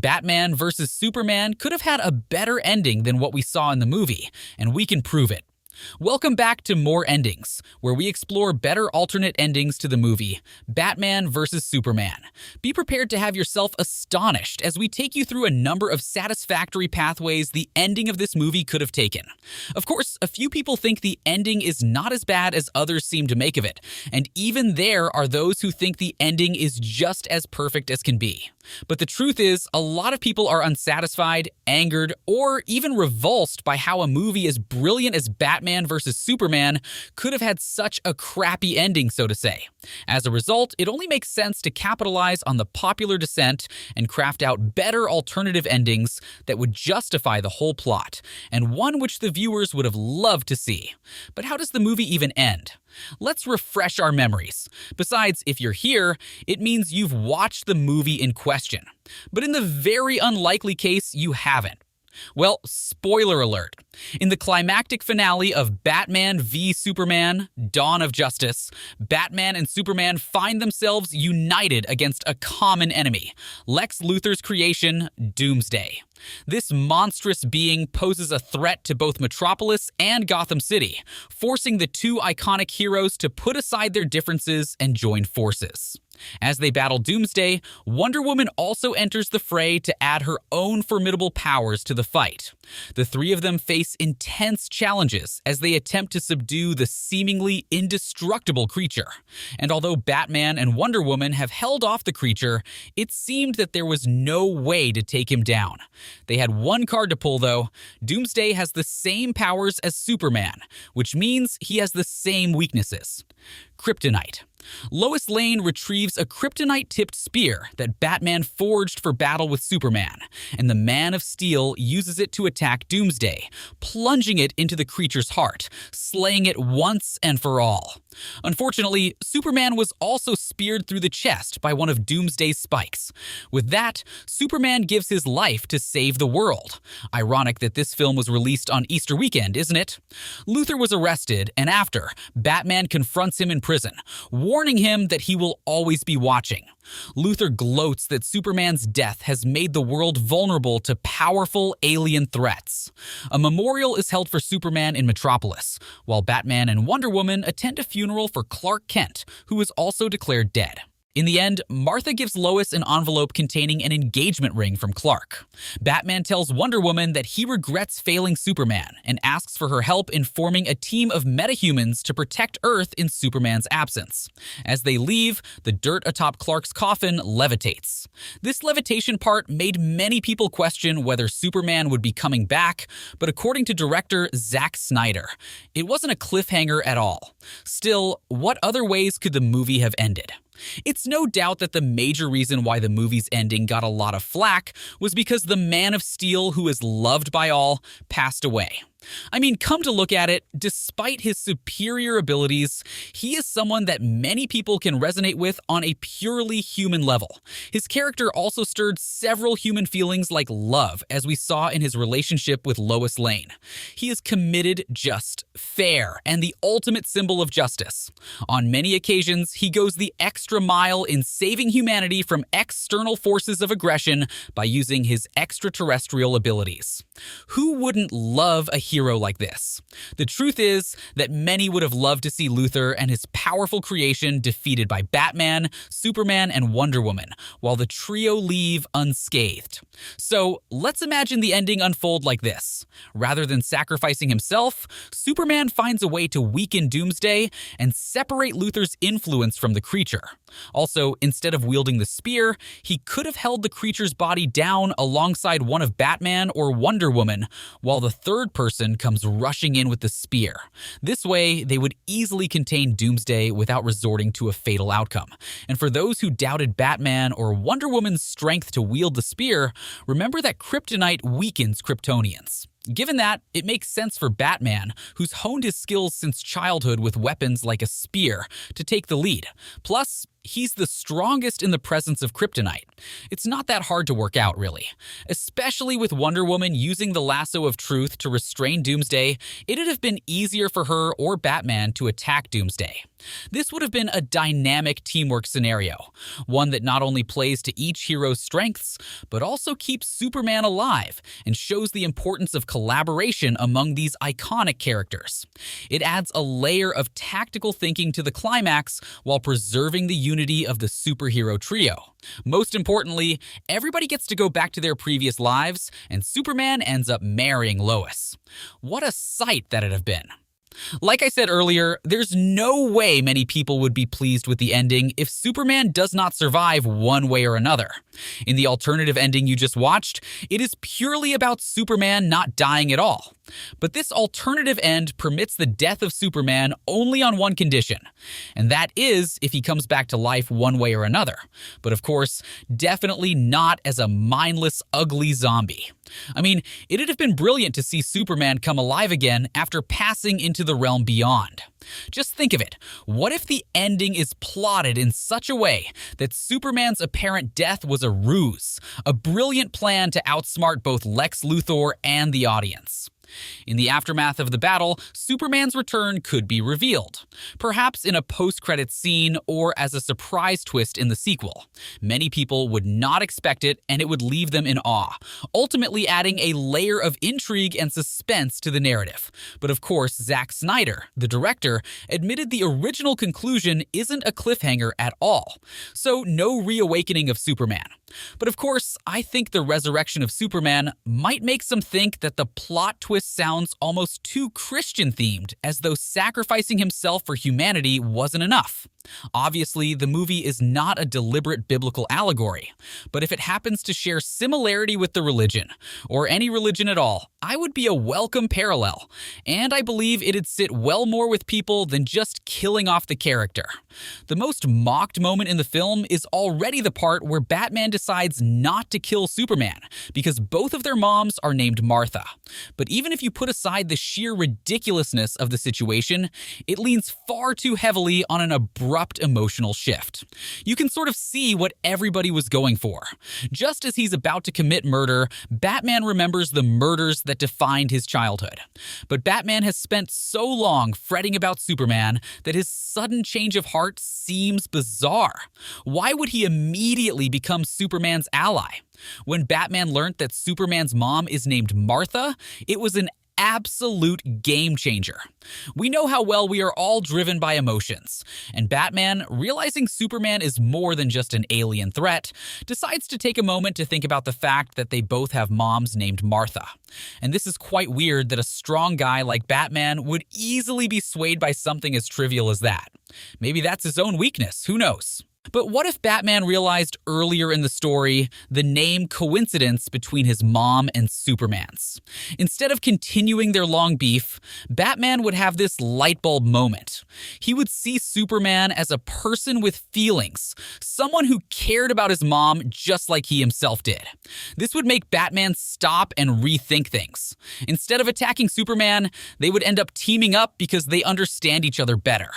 Batman vs. Superman could have had a better ending than what we saw in the movie, and we can prove it. Welcome back to More Endings, where we explore better alternate endings to the movie, Batman vs. Superman. Be prepared to have yourself astonished as we take you through a number of satisfactory pathways the ending of this movie could have taken. Of course, a few people think the ending is not as bad as others seem to make of it, and even there are those who think the ending is just as perfect as can be. But the truth is, a lot of people are unsatisfied, angered, or even revulsed by how a movie as brilliant as Batman vs. Superman could have had such a crappy ending, so to say. As a result, it only makes sense to capitalize on the popular dissent and craft out better alternative endings that would justify the whole plot, and one which the viewers would have loved to see. But how does the movie even end? Let's refresh our memories. Besides, if you're here, it means you've watched the movie in question. But in the very unlikely case you haven't. Well, spoiler alert. In the climactic finale of Batman v Superman: Dawn of Justice, Batman and Superman find themselves united against a common enemy, Lex Luthor's creation, Doomsday. This monstrous being poses a threat to both Metropolis and Gotham City, forcing the two iconic heroes to put aside their differences and join forces. As they battle Doomsday, Wonder Woman also enters the fray to add her own formidable powers to the fight. The three of them face intense challenges as they attempt to subdue the seemingly indestructible creature. And although Batman and Wonder Woman have held off the creature, it seemed that there was no way to take him down. They had one card to pull, though. Doomsday has the same powers as Superman, which means he has the same weaknesses. Kryptonite. Lois Lane retrieves a kryptonite-tipped spear that Batman forged for battle with Superman, and the Man of Steel uses it to attack Doomsday, plunging it into the creature's heart, slaying it once and for all. Unfortunately, Superman was also speared through the chest by one of Doomsday's spikes. With that, Superman gives his life to save the world. Ironic that this film was released on Easter weekend, isn't it? Luthor was arrested, and after, Batman confronts him in prison, warning him that he will always be watching. Luthor gloats that Superman's death has made the world vulnerable to powerful alien threats. A memorial is held for Superman in Metropolis, while Batman and Wonder Woman attend a funeral for Clark Kent, who is also declared dead. In the end, Martha gives Lois an envelope containing an engagement ring from Clark. Batman tells Wonder Woman that he regrets failing Superman and asks for her help in forming a team of metahumans to protect Earth in Superman's absence. As they leave, the dirt atop Clark's coffin levitates. This levitation part made many people question whether Superman would be coming back, but according to director Zack Snyder, it wasn't a cliffhanger at all. Still, what other ways could the movie have ended? It's no doubt that the major reason why the movie's ending got a lot of flack was because the Man of Steel, who is loved by all, passed away. I mean, come to look at it, despite his superior abilities, he is someone that many people can resonate with on a purely human level. His character also stirred several human feelings like love, as we saw in his relationship with Lois Lane. He is committed, just, fair, and the ultimate symbol of justice. On many occasions, he goes the extra mile in saving humanity from external forces of aggression by using his extraterrestrial abilities. Who wouldn't love a hero like this? The truth is that many would have loved to see Luthor and his powerful creation defeated by Batman, Superman, and Wonder Woman, while the trio leave unscathed. So let's imagine the ending unfold like this. Rather than sacrificing himself, Superman finds a way to weaken Doomsday and separate Luthor's influence from the creature. Also, instead of wielding the spear, he could have held the creature's body down alongside one of Batman or Wonder Woman, while the third person comes rushing in with the spear. This way, they would easily contain Doomsday without resorting to a fatal outcome. And for those who doubted Batman or Wonder Woman's strength to wield the spear, remember that kryptonite weakens Kryptonians. Given that, it makes sense for Batman, who's honed his skills since childhood with weapons like a spear, to take the lead. Plus, he's the strongest in the presence of kryptonite. It's not that hard to work out, really. Especially with Wonder Woman using the lasso of truth to restrain Doomsday, it'd have been easier for her or Batman to attack Doomsday. This would have been a dynamic teamwork scenario, one that not only plays to each hero's strengths, but also keeps Superman alive and shows the importance of collaboration among these iconic characters. It adds a layer of tactical thinking to the climax while preserving the unity of the superhero trio. Most importantly, everybody gets to go back to their previous lives, and Superman ends up marrying Lois. What a sight that'd have been. Like I said earlier, there's no way many people would be pleased with the ending if Superman does not survive one way or another. In the alternative ending you just watched, it is purely about Superman not dying at all. But this alternative end permits the death of Superman only on one condition, and that is if he comes back to life one way or another. But of course, definitely not as a mindless, ugly zombie. I mean, it'd have been brilliant to see Superman come alive again after passing into the realm beyond. Just think of it. What if the ending is plotted in such a way that Superman's apparent death was a ruse, a brilliant plan to outsmart both Lex Luthor and the audience? In the aftermath of the battle, Superman's return could be revealed, perhaps in a post-credits scene or as a surprise twist in the sequel. Many people would not expect it, and it would leave them in awe, ultimately adding a layer of intrigue and suspense to the narrative. But of course, Zack Snyder, the director, admitted the original conclusion isn't a cliffhanger at all, so no reawakening of Superman. But of course, I think the resurrection of Superman might make some think that the plot twist sounds almost too Christian-themed, as though sacrificing himself for humanity wasn't enough. Obviously, the movie is not a deliberate biblical allegory, but if it happens to share similarity with the religion, or any religion at all, I would be a welcome parallel, and I believe it'd sit well more with people than just killing off the character. The most mocked moment in the film is already the part where Batman decides not to kill Superman, because both of their moms are named Martha. But even if you put aside the sheer ridiculousness of the situation, it leans far too heavily on an abrupt emotional shift. You can sort of see what everybody was going for. Just as he's about to commit murder, Batman remembers the murders that defined his childhood. But Batman has spent so long fretting about Superman that his sudden change of heart seems bizarre. Why would he immediately become Superman's ally? When Batman learned that Superman's mom is named Martha, it was an absolute game changer. We know how well we are all driven by emotions, and Batman, realizing Superman is more than just an alien threat, decides to take a moment to think about the fact that they both have moms named Martha. And this is quite weird that a strong guy like Batman would easily be swayed by something as trivial as that. Maybe that's his own weakness, who knows? But what if Batman realized earlier in the story the name coincidence between his mom and Superman's? Instead of continuing their long beef, Batman would have this light bulb moment. He would see Superman as a person with feelings, someone who cared about his mom just like he himself did. This would make Batman stop and rethink things. Instead of attacking Superman, they would end up teaming up because they understand each other better.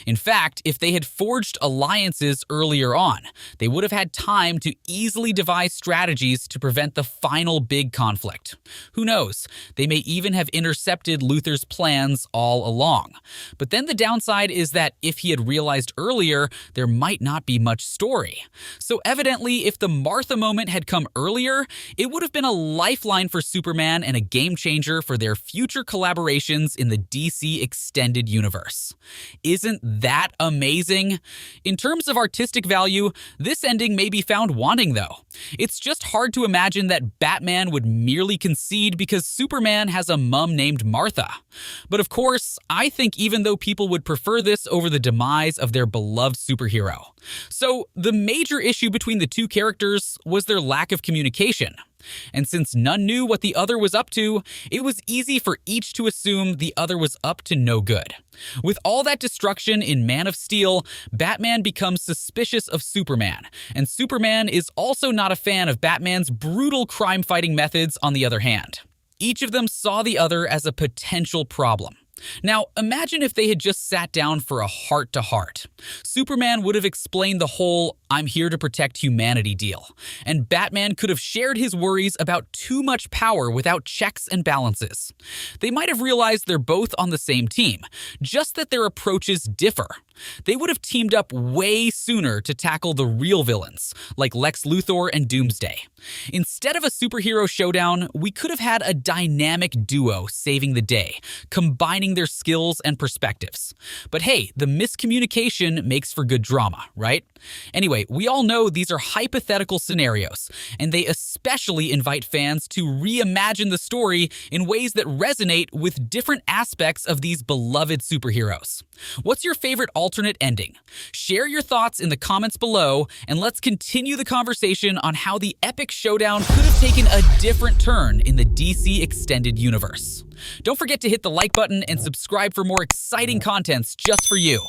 In fact, if they had forged alliances earlier on, they would have had time to easily devise strategies to prevent the final big conflict. Who knows, they may even have intercepted Luthor's plans all along. But then the downside is that if he had realized earlier, there might not be much story. So evidently, if the Martha moment had come earlier, it would have been a lifeline for Superman and a game changer for their future collaborations in the DC Extended Universe. Isn't that amazing? In terms of artistic value, this ending may be found wanting though. It's just hard to imagine that Batman would merely concede because Superman has a mom named Martha. But of course, I think even though people would prefer this over the demise of their beloved superhero. So the major issue between the two characters was their lack of communication. And since none knew what the other was up to, it was easy for each to assume the other was up to no good. With all that destruction in Man of Steel, Batman becomes suspicious of Superman, and Superman is also not a fan of Batman's brutal crime-fighting methods on the other hand. Each of them saw the other as a potential problem. Now, imagine if they had just sat down for a heart-to-heart. Superman would have explained the whole I'm here to protect humanity deal. And Batman could have shared his worries about too much power without checks and balances. They might have realized they're both on the same team, just that their approaches differ. They would have teamed up way sooner to tackle the real villains, like Lex Luthor and Doomsday. Instead of a superhero showdown, we could have had a dynamic duo saving the day, combining their skills and perspectives. But hey, the miscommunication makes for good drama, right? Anyway, we all know these are hypothetical scenarios, and they especially invite fans to reimagine the story in ways that resonate with different aspects of these beloved superheroes. What's your favorite alternate ending? Share your thoughts in the comments below, and let's continue the conversation on how the epic showdown could have taken a different turn in the DC Extended Universe. Don't forget to hit the like button and subscribe for more exciting contents just for you.